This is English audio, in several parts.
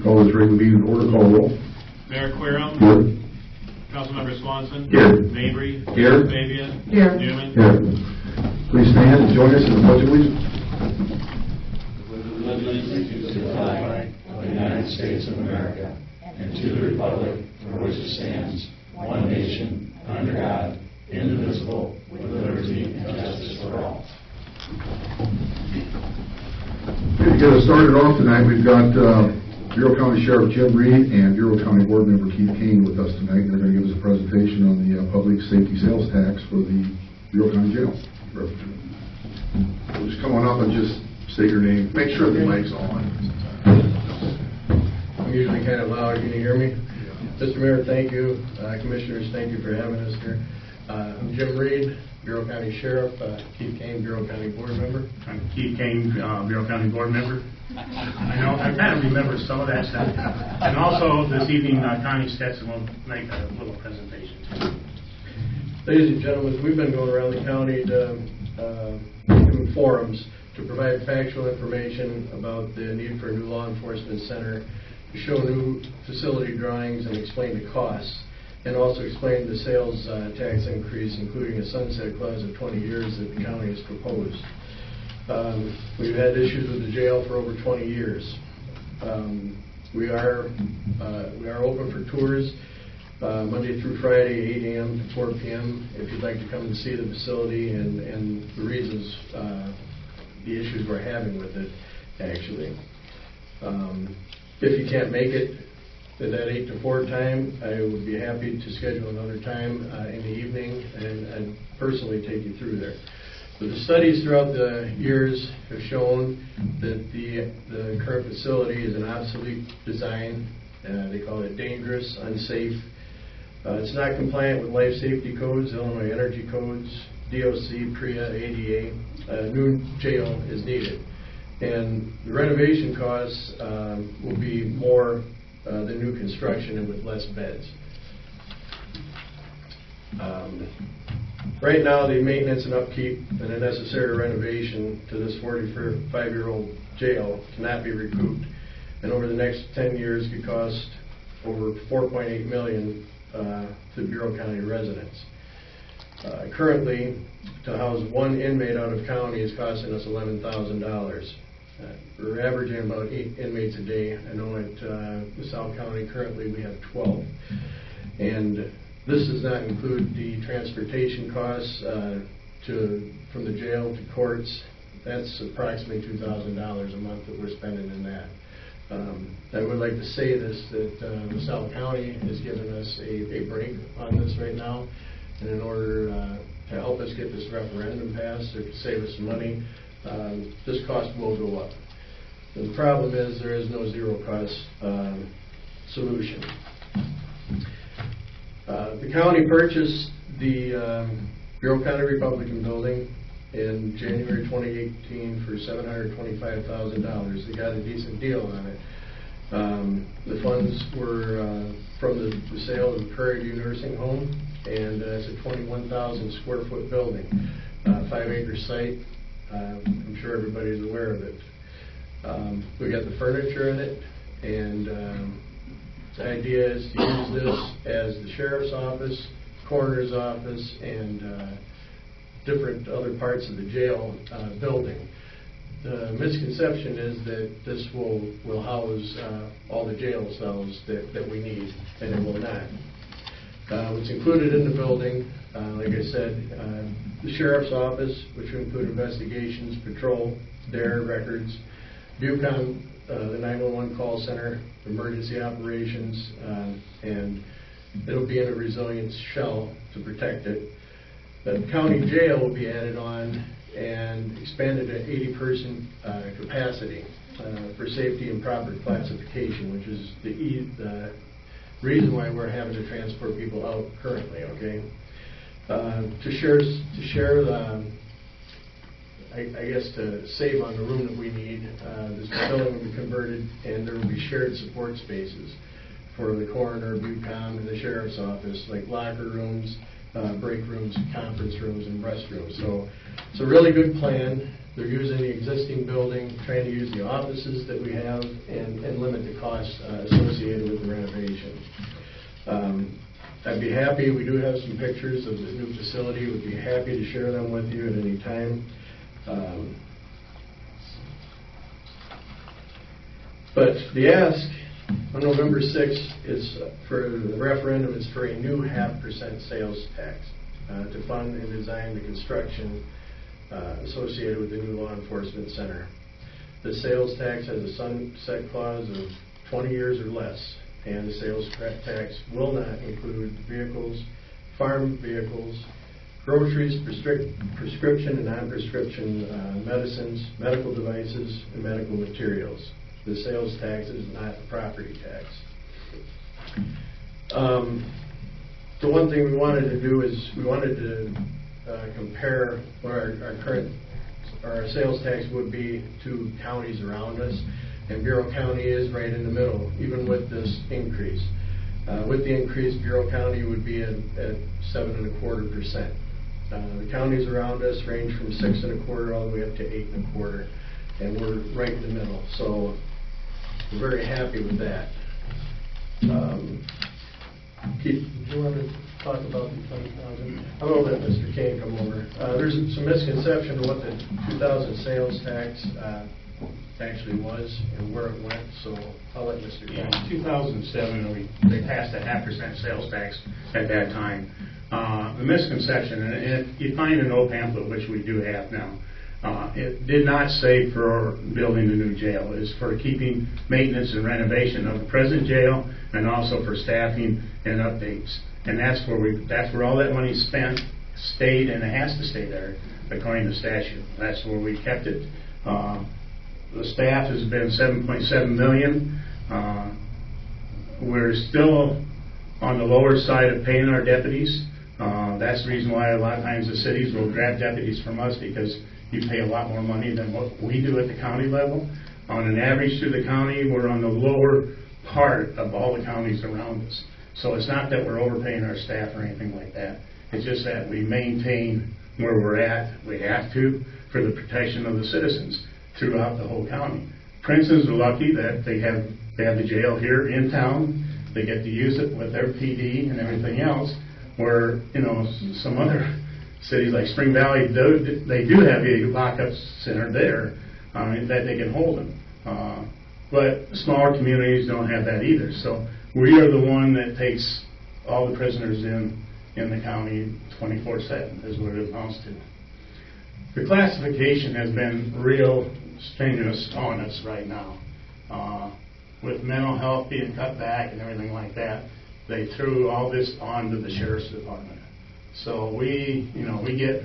Call this regular meeting to order. Call roll. Mayor Querom. Here. Councilmember Swanson. Here. Mabry. Here. Fabia. Here. Newman. Here. Please stand and join us in the pledge of allegiance. Allegiance to the flag of the United States of America and to the republic for which it stands, one nation, under God, indivisible, with liberty and justice for all. To get us started off tonight, we've got Bureau County Sheriff Jim Reed and Bureau County Board Member Keith Kane with us tonight. They're going to give us a presentation on the public safety sales tax for the Bureau County Jail. So just come on up and just state your name. Make sure the mic's on. I'm usually kind of loud. Can you hear me? Mr. Mayor, thank you. Commissioners, thank you for having us here. I'm Jim Reed, Bureau County Sheriff. Keith Kane, Bureau County Board Member. I'm Keith Kane, Bureau County Board Member. I know, I kind of remember some of that stuff. And also, this evening, Connie Stetson will make a little presentation too. Ladies and gentlemen, we've been going around the county to forums to provide factual information about the need for a new law enforcement center, to show new facility drawings and explain the costs, and also explain the sales tax increase, including a sunset clause of 20 years that the county has proposed. We've had issues with the jail for over 20 years. We are open for tours Monday through Friday, 8 a.m. to 4 p.m. if you'd like to come and see the facility and the reasons, the issues we're having with it, actually. If you can't make it at that 8 to 4 time, I would be happy to schedule another time in the evening and personally take you through there. But the studies throughout the years have shown that the current facility is an obsolete design. They call it dangerous, unsafe. It's not compliant with life safety codes, Illinois energy codes, DOC, PREA, ADA. A new jail is needed. And the renovation costs will be more than new construction and with less beds. Right now, the maintenance and upkeep and the necessary renovation to this 45-year-old jail cannot be recouped, and over the next 10 years could cost over $4.8 million to Bureau County residents. Currently, to house one inmate out of county is costing us $11,000. We're averaging about 8 inmates a day. I know at LaSalle County currently we have 12. And this does not include the transportation costs from the jail to courts. That's approximately $2,000 a month that we're spending in that. I would like to say this, that LaSalle County has given us a break on this right now. And in order to help us get this referendum passed or to save us some money, this cost will go up. And the problem is there is no zero cost solution. The county purchased the Bureau County Republican building in January 2018 for $725,000. They got a decent deal on it. The funds were from the sale of the Prairie View Nursing Home, and it's a 21,000 square foot building, 5-acre site. I'm sure everybody's aware of it. We got the furniture in it, and the idea is to use this as the sheriff's office, coroner's office, and different other parts of the jail building. The misconception is that this will house all the jail cells that we need, and it will not. What's included in the building, like I said, the sheriff's office, which will include investigations, patrol, DARE records, BUCOM, the 911 call center, emergency operations, and it'll be in a resilience shell to protect it. The county jail will be added on and expanded to 80-person capacity for safety and proper classification, which is the reason why we're having to transport people out currently. Okay, to share the, I guess to save on the room that we need, this building will be converted, and there will be shared support spaces for the coroner, BUCOM, and the sheriff's office, like locker rooms, break rooms, conference rooms, and restrooms. So it's a really good plan. They're using the existing building, trying to use the offices that we have, and limit the costs associated with the renovation. I'd be happy, we do have some pictures of the new facility, would be happy to share them with you at any time. But the ask on November 6th is for the referendum, is for a new 0.5% sales tax to fund and design the construction associated with the new law enforcement center. The sales tax has a sunset clause of 20 years or less, and the sales tax will not include vehicles, farm vehicles, groceries, prescription and non-prescription medicines, medical devices, and medical materials. The sales tax is not a property tax. The one thing we wanted to do is we wanted to compare what our sales tax would be to counties around us, and Bureau County is right in the middle, even with this increase. With the increase, Bureau County would be at 7.25%. The counties around us range from 6.25% all the way up to 8.25%, and we're right in the middle. So we're very happy with that. Keith, do you want to talk about the 20,000? I'm going to let Mr. Kane come over. There's some misconception of what the 2000 sales tax actually was and where it went, so I'll let Mr. Kane. In 2007, they passed a 0.5% sales tax at that time. The misconception, and you find an old pamphlet, which we do have now, it did not say for building a new jail. It is for keeping maintenance and renovation of the present jail, and also for staffing and updates. And that's where all that money spent stayed, and it has to stay there according to statute. That's where we kept it. The staff has been $7.7 million. We're still on the lower side of paying our deputies. That's the reason why a lot of times the cities will grab deputies from us, because you pay a lot more money than what we do at the county level. On an average through the county, we're on the lower part of all the counties around us. So it's not that we're overpaying our staff or anything like that. It's just that we maintain where we're at. We have to, for the protection of the citizens throughout the whole county. Princeton's are lucky that they have the jail here in town. They get to use it with their PD and everything else, where, you know, some other cities like Spring Valley, they do have a lockup center there that they can hold them. But smaller communities don't have that either. So we are the one that takes all the prisoners in the county 24/7 is what it amounts to. The classification has been real strenuous on us right now. With mental health being cut back and everything like that, they threw all this onto the sheriff's department. So we get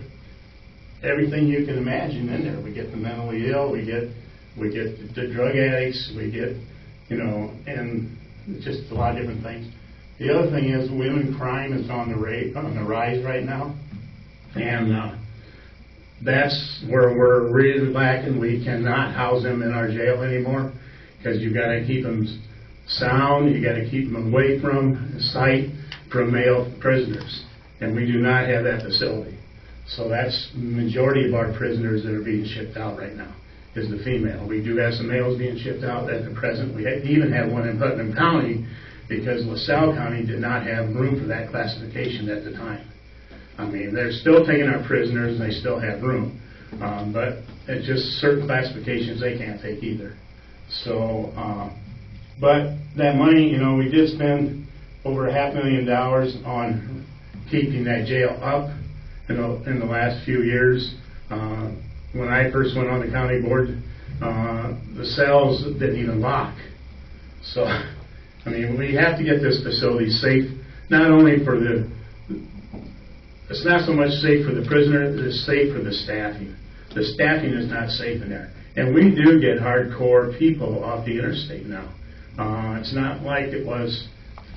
everything you can imagine in there. We get the mentally ill, we get the drug addicts, we get, and just a lot of different things. The other thing is women crime is on the rise right now, and that's where we're really lacking. We cannot house them in our jail anymore, because you've got to keep them sound, you got to keep them away from sight from male prisoners, and we do not have that facility. So that's the majority of our prisoners that are being shipped out right now, is the female. We do have some males being shipped out at the present. We even have one in Putnam County, because LaSalle County did not have room for that classification at the time. I mean, they're still taking our prisoners, and they still have room. But it's just certain classifications they can't take either. So, but that money, we did spend over $500,000 on keeping that jail up in the last few years. When I first went on the county board, the cells didn't even lock. So, I mean, we have to get this facility safe, not only for it's not so much safe for the prisoner, it's safe for the staffing. The staffing is not safe in there. And we do get hardcore people off the interstate now. It's not like it was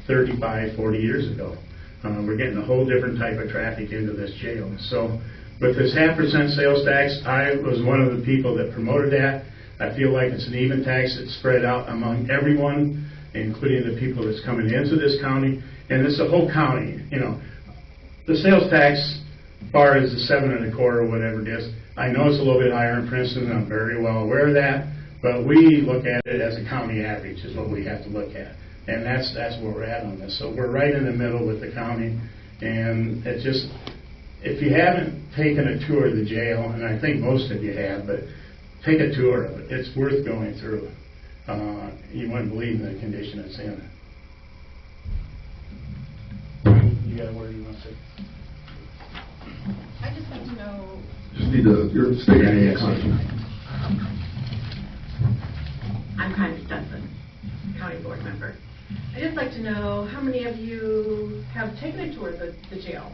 35, 40 years ago. We're getting a whole different type of traffic into this jail. So with this 0.5% sales tax, I was one of the people that promoted that. I feel like it's an even tax that's spread out among everyone, including the people that's coming into this county. And it's the whole county. The sales tax, as far as the 7.25% or whatever it is, I know it's a little bit higher in Princeton, and I'm very well aware of that, but we look at it as a county average is what we have to look at. And that's where we're at on this. So we're right in the middle with the county, and it just, if you haven't taken a tour of the jail, and I think most of you have, but take a tour of it. It's worth going through. You wouldn't believe the condition it's in. You got a word you want to say? I'd just like to know, Just need to, your state your name and contact. I'm Connie Stetson, county board member. I'd just like to know how many of you have taken a tour of the jail?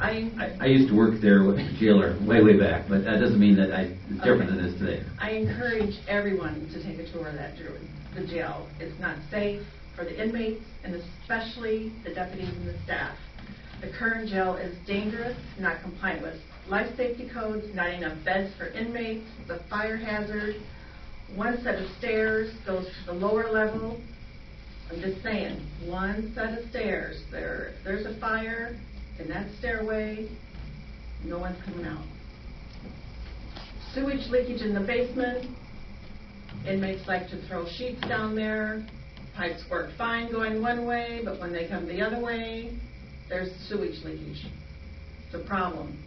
I used to work there with the jailer way back, but that doesn't mean that it's different than it is today. I encourage everyone to take a tour of the jail. It's not safe for the inmates and especially the deputies and the staff. The current jail is dangerous, not compliant with life safety codes, not enough beds for inmates, it's a fire hazard. One set of stairs goes to the lower level. I'm just saying, one set of stairs. There's a fire in that stairway, no one's coming out. Sewage leakage in the basement. Inmates like to throw sheets down there. Pipes work fine going one way, but when they come the other way, there's sewage leakage. It's a problem.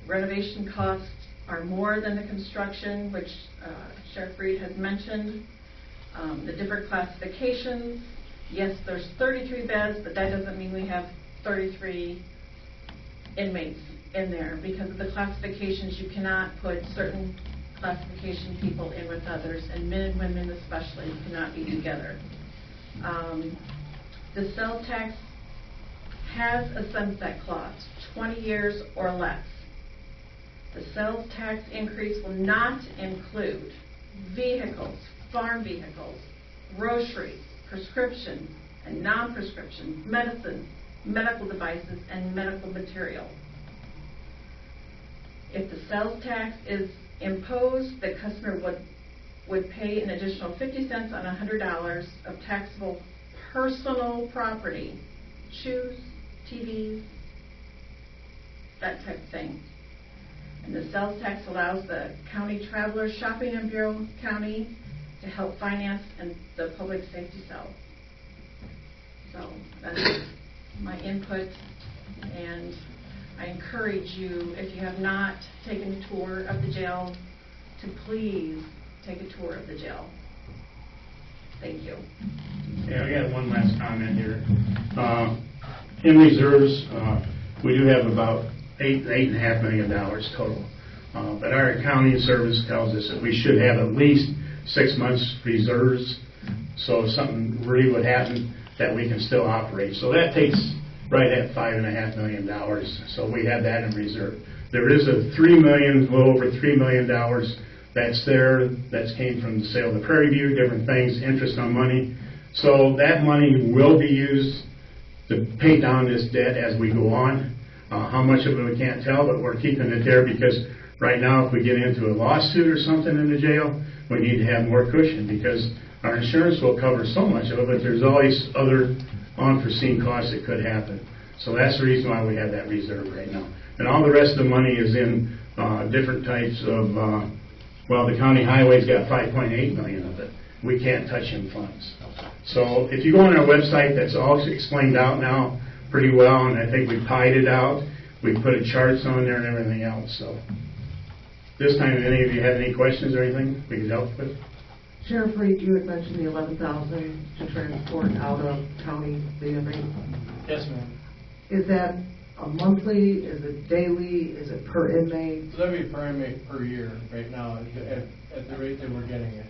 Renovation costs are more than the construction, which Sheriff Reed has mentioned. The different classifications. Yes, there's 33 beds, but that doesn't mean we have 33 inmates in there. Because of the classifications, you cannot put certain classification people in with others, and men and women especially cannot be together. The sales tax has a sunset clause, 20 years or less. The sales tax increase will not include vehicles, farm vehicles, groceries, prescription and non-prescription, medicine, medical devices, and medical material. If the sales tax is imposed, the customer would pay an additional 50 cents on $100 of taxable personal property, shoes, TVs, that type of thing. And the sales tax allows the county travelers shopping in Bureau County to help finance and the public safety cell. So that's my input, and I encourage you, if you have not taken a tour of the jail, to please take a tour of the jail. Thank you. Yeah, I got one last comment here. In reserves, we do have about $8.5 million total. But our accounting service tells us that we should have at least 6 months reserves, so if something really would happen, that we can still operate. So that takes right at $5.5 million. So we have that in reserve. There is a little over $3 million that's there, that came from the sale of the Prairie View, different things, interest on money. So that money will be used to pay down this debt as we go on. How much of it we can't tell, but we're keeping it there because right now if we get into a lawsuit or something in the jail, we need to have more cushion because our insurance will cover so much of it, but there's always other unforeseen costs that could happen. So that's the reason why we have that reserve right now. And all the rest of the money is in different types of, the county highway's got $5.8 million of it. We can't touch in funds. So if you go on our website, that's all explained out now pretty well, and I think we pied it out. We put charts on there and everything else. So this time, if any of you have any questions or anything we can help with? Sheriff Reed, you had mentioned the $11,000 to transport out of county the inmate. Yes, ma'am. Is that a monthly? Is it daily? Is it per inmate? So that'd be per inmate per year right now at the rate that we're getting it.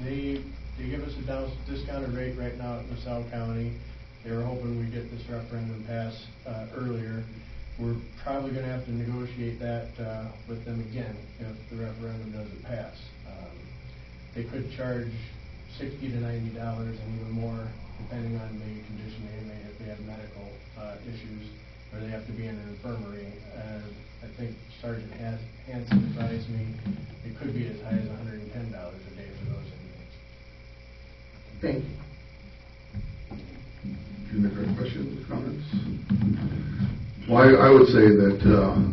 They give us a discounted rate right now at LaSalle County. They were hoping we'd get this referendum passed earlier. We're probably going to have to negotiate that with them again if the referendum doesn't pass. They could charge $60 to $90 and even more depending on the condition of the inmate, if they have medical issues or they have to be in an infirmary. I think Sergeant Hanson advised me it could be as high as $110 a day for those inmates. Thank you. Any other questions? questions, comments? Well, I would say that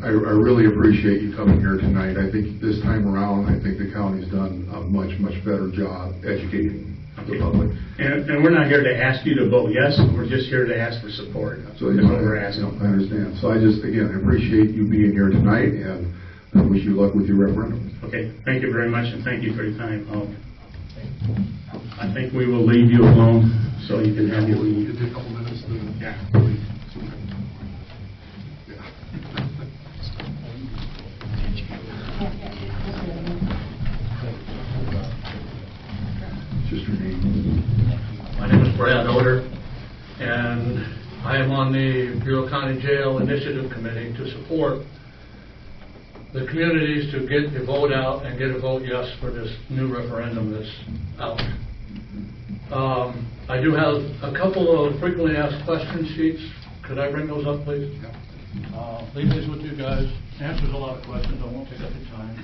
I really appreciate you coming here tonight. I think this time around, I think the county's done a much, much better job educating the public. And we're not here to ask you to vote yes, we're just here to ask for support. So, That's what we're asking. I understand. So I just, again, I appreciate you being here tonight, and I wish you luck with your referendum. Okay, thank you very much, and thank you for your time. I think we will leave you alone so you can have your leave. You take a couple minutes to... Yeah. Just your name. My name is Brad Oder, and I am on the Bureau County Jail Initiative Committee to support the communities to get the vote out and get a vote yes for this new referendum that's out. I do have a couple of frequently asked question sheets. Could I bring those up, please? Leave these with you guys. Answers a lot of questions. I won't take up your time,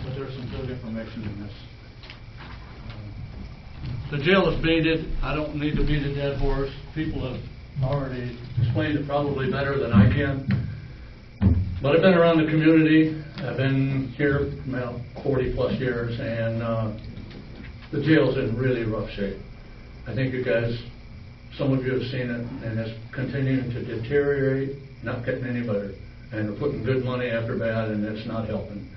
but there's some good information in this. The jail is baited. I don't need to beat a dead horse. People have already explained it probably better than I can. But I've been around the community. I've been here 40 plus years, and the jail's in really rough shape. I think you guys, some of you have seen it, and it's continuing to deteriorate, not getting any better. And they're putting good money after bad, and it's not helping.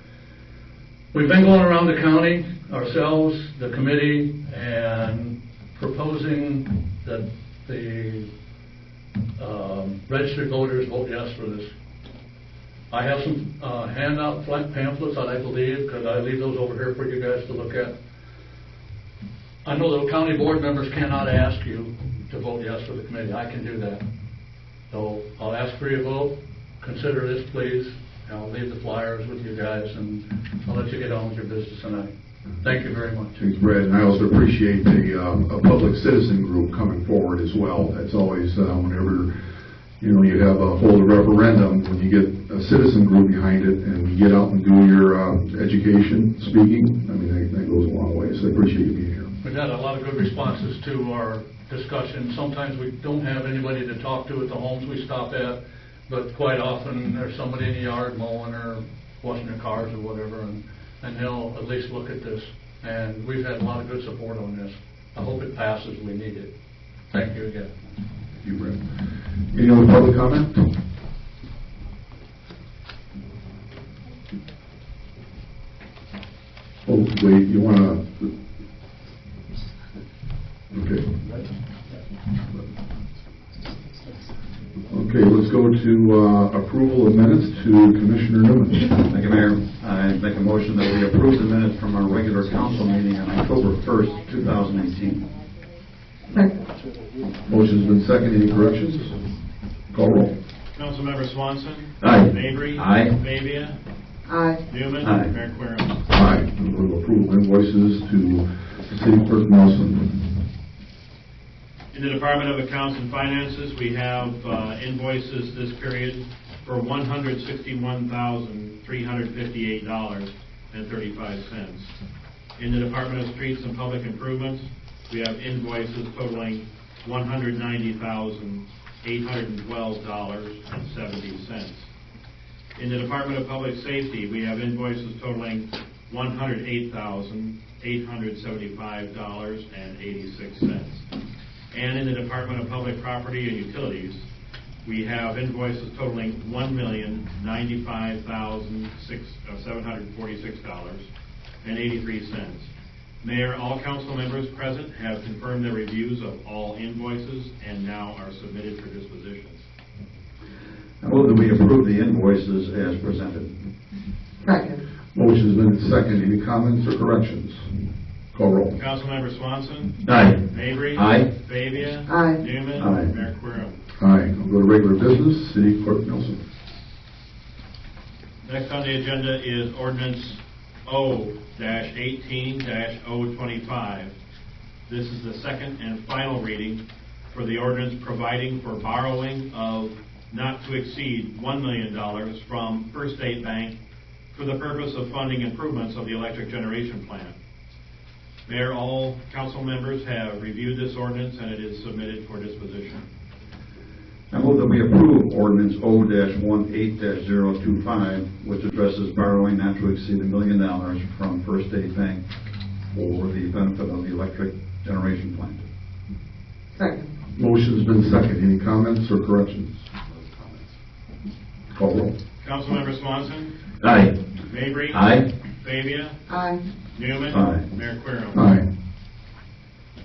We've been going around the county ourselves, the committee, and proposing that the registered voters vote yes for this. I have some handout pamphlets that I believe, because I leave those over here for you guys to look at. I know the county board members cannot ask you to vote yes for the committee. I can do that. So I'll ask for your vote. Consider this, please. I'll leave the flyers with you guys, and I'll let you get on with your business tonight. Thank you very much. Thanks, Brad. And I also appreciate a public citizen group coming forward as well. That's always whenever you have a hold a referendum, when you get a citizen group behind it and you get out and do your education, speaking, I mean, that goes a long way. So I appreciate you being here. We've had a lot of good responses to our discussion. Sometimes we don't have anybody to talk to at the homes we stop at, but quite often there's somebody in the yard mowing or washing their cars or whatever, and they'll at least look at this. And we've had a lot of good support on this. I hope it passes. We need it. Thank you again. Thank you, Brad. Any other public comment? Oh, wait, you want to... Okay. Okay, let's go to approval of minutes to Commissioner Newman. Thank you, Mayor. I make a motion that we approve the minutes from our regular council meeting on October 1st, 2018. Second. Motion's been seconded. Any corrections? Call roll. Councilmember Swanson. Aye. Mabry. Aye. Fabia. Aye. Newman. Aye. Mayor Querem. Aye. Approval of invoices to City Clerk Nelson. In the Department of Accounts and Finances, we have invoices this period for $161,358.35. In the Department of Streets and Public Improvements, we have invoices totaling $190,812.70. In the Department of Public Safety, we have invoices totaling $108,875.86. And in the Department of Public Property and Utilities, we have invoices totaling $1,095,746.83. Mayor, all council members present have confirmed their reviews of all invoices and now are submitted for dispositions. I move that we approve the invoices as presented. Second. Motion's been seconded. Any comments or corrections? Call roll. Councilmember Swanson. Aye. Mabry. Aye. Fabia. Aye. Newman. Aye. Mayor Querem. Aye. I'll go to regular business. City Clerk Nelson. Next on the agenda is ordinance O-18-025. This is the second and final reading for the ordinance providing for borrowing of not to exceed $1 million from First State Bank for the purpose of funding improvements of the electric generation plant. Mayor, all council members have reviewed this ordinance and it is submitted for disposition. I move that we approve ordinance O-18-025, which addresses borrowing not to exceed $1 million from First State Bank for the benefit of the electric generation plant. Second. Motion's been seconded. Any comments or corrections? Call roll. Councilmember Swanson. Aye. Mabry. Aye. Fabia. Aye. Newman. Aye. Mayor Querem. Aye.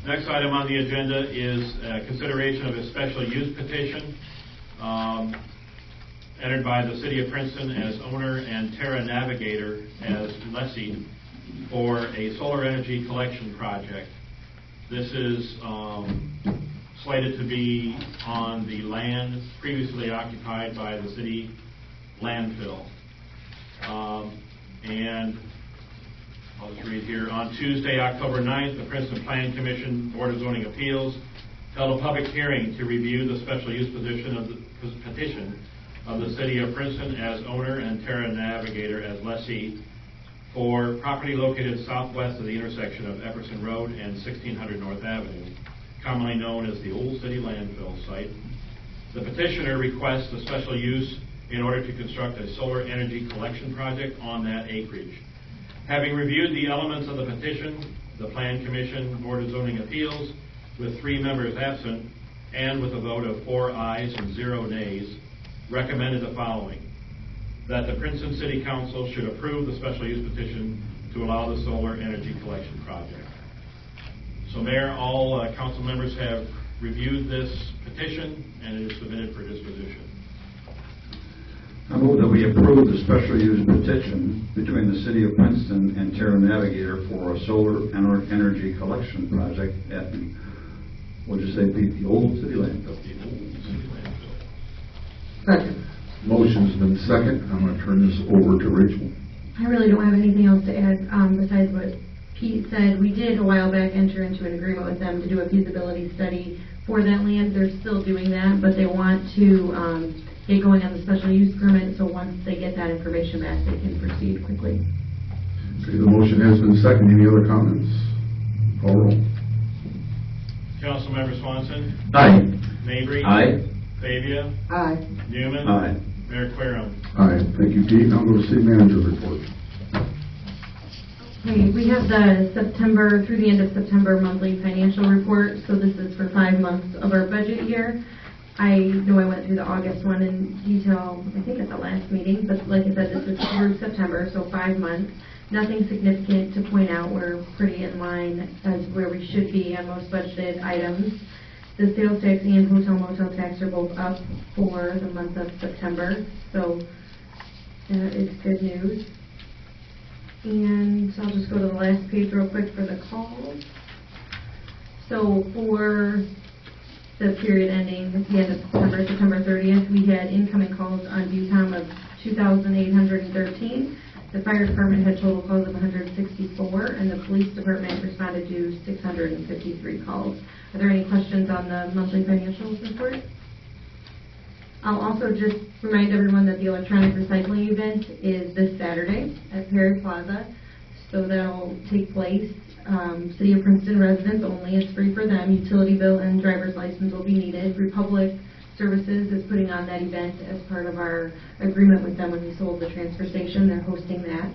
Next item on the agenda is consideration of a special use petition entered by the City of Princeton as owner and Terra Navigator as lessee for a solar energy collection project. This is slated to be on the land previously occupied by the city landfill. And I'll just read here. On Tuesday, October 9th, the Princeton Planning Commission Board of Zoning Appeals held a public hearing to review the special use petition of the City of Princeton as owner and Terra Navigator as lessee for property located southwest of the intersection of Epperson Road and 1600 North Avenue, commonly known as the Old City Landfill site. The petitioner requests a special use in order to construct a solar energy collection project on that acreage. Having reviewed the elements of the petition, the Plan Commission Board of Zoning Appeals, with 3 members absent and with a vote of 4 ayes and 0 nays, recommended the following: that the Princeton City Council should approve the special use petition to allow the solar energy collection project. So, Mayor, all council members have reviewed this petition and it is submitted for disposition. I move that we approve the special use petition between the City of Princeton and Terra Navigator for a solar energy collection project at the, what did you say, Pete, the Old City Landfill? The Old City Landfill. Second. Motion's been seconded. I'm going to turn this over to Rachel. I really don't have anything else to add besides what Pete said. We did a while back enter into an agreement with them to do a feasibility study for that land. They're still doing that, but they want to get going on the special use permit, so once they get that information back, they can proceed quickly. Okay, the motion has been seconded. Any other comments? Call roll. Councilmember Swanson. Aye. Mabry. Aye. Fabia. Aye. Newman. Aye. Mayor Querem. Aye. Thank you, Pete. Now go to City Manager report. Okay, we have the September through the end of September monthly financial report. So this is for 5 months of our budget year. I know I went through the August one in detail, I think at the last meeting, but like I said, this is through September, so 5 months. Nothing significant to point out. We're pretty in line as where we should be on most budgeted items. The sales tax and hotel motel tax are both up for the month of September, so that is good news. And I'll just go to the last page real quick for the calls. So for the period ending at the end of September, September 30th, we had incoming calls on ViewTom of 2,813. The fire department had total calls of 164, and the police department responded to 653 calls. Are there any questions on the monthly financials report? I'll also just remind everyone that the electronic recycling event is this Saturday at Perry Plaza. So that'll take place. City of Princeton residents only. It's free for them. Utility bill and driver's license will be needed. Republic Services is putting on that event as part of our agreement with them when we sold the transfer station. They're hosting that.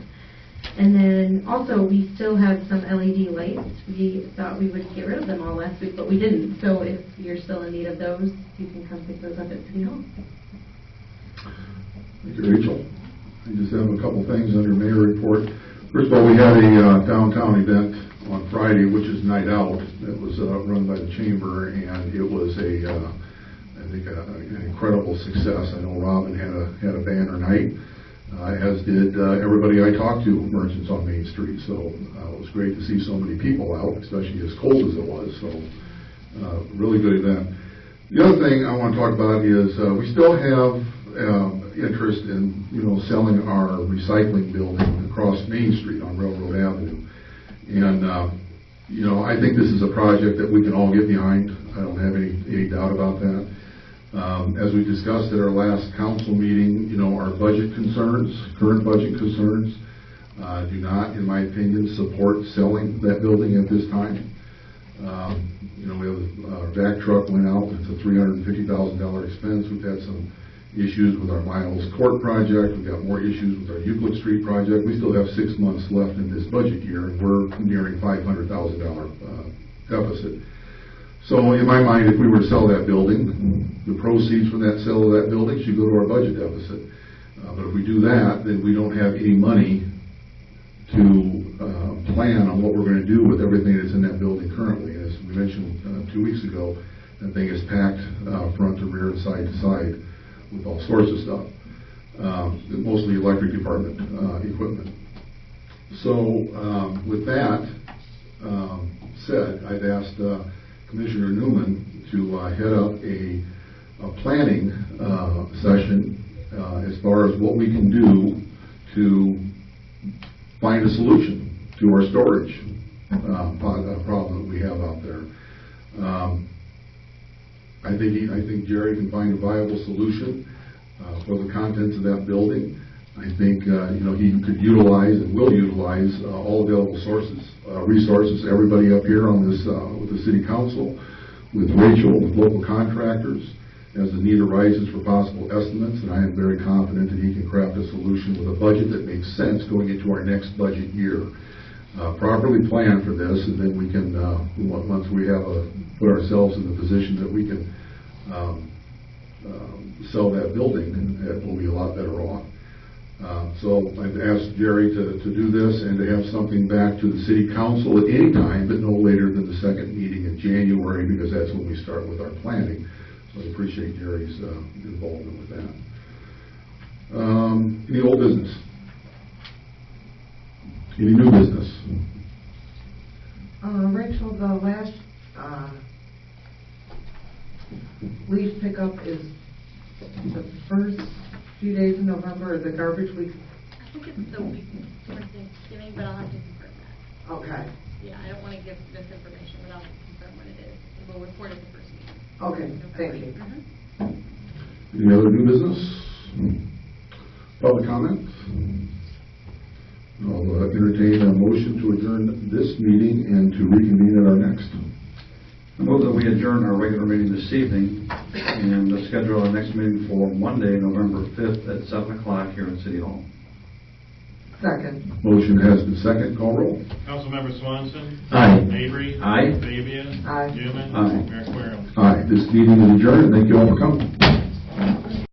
And then also we still have some LED lights. We thought we would get rid of them all last week, but we didn't. So if you're still in need of those, you can come pick those up at City Hall. Thank you, Rachel. I just have a couple things under mayor report. First of all, we had a downtown event on Friday, which is Night Out. It was run by the Chamber, and it was I think an incredible success. I know Robin had a banner night, as did everybody I talked to, merchants on Main Street. So it was great to see so many people out, especially as cold as it was. So really good event. The other thing I want to talk about is we still have interest in selling our recycling building across Main Street on Railroad Avenue. And, I think this is a project that we can all get behind. I don't have any doubt about that. As we discussed at our last council meeting, our budget concerns, current budget concerns, do not, in my opinion, support selling that building at this time. We have our vac truck went out. It's a $350,000 expense. We've had some issues with our Miles Court project. We've got more issues with our Euclid Street project. We still have 6 months left in this budget year, and we're nearing $500,000 deficit. So in my mind, if we were to sell that building, the proceeds from that sale of that building should go to our budget deficit. But if we do that, then we don't have any money to plan on what we're going to do with everything that's in that building currently. As we mentioned 2 weeks ago, that thing is packed front to rear and side to side with all sorts of stuff, mostly electric department equipment. So with that said, I've asked Commissioner Newman to head up a planning session as far as what we can do to find a solution to our storage problem that we have out there. I think Jerry can find a viable solution for the contents of that building. I think he could utilize and will utilize all available resources. Everybody up here on this with the city council, with Rachel, with local contractors, as the need arises for possible estimates, and I am very confident that he can craft a solution with a budget that makes sense going into our next budget year. Properly plan for this, and then we can, once we have put ourselves in the position that we can sell that building, we'll be a lot better off. So I've asked Jerry to do this and to have something back to the city council at any time, but no later than the second meeting in January, because that's when we start with our planning. So I appreciate Jerry's involvement with that. Any old business? Any new business? Rachel, the last leaf pickup is the first few days in November, or the garbage week? I think it's the week before Thanksgiving, but I'll have to confirm that. Okay. Yeah, I don't want to give misinformation, but I'll confirm when it is. And we'll report at the first meeting. Okay, thank you. Any other new business? Public comment? I'll entertain a motion to adjourn this meeting and to reconvene at our next. I move that we adjourn our regular meeting this evening and schedule our next meeting for Monday, November 5th at 7 o'clock here in City Hall. Second. Motion has been second. Call roll. Councilmember Swanson. Aye. Avery. Aye. Fabian. Aye. Newman. Aye. Mayor Querem. Aye. This meeting is adjourned. Thank you all for coming.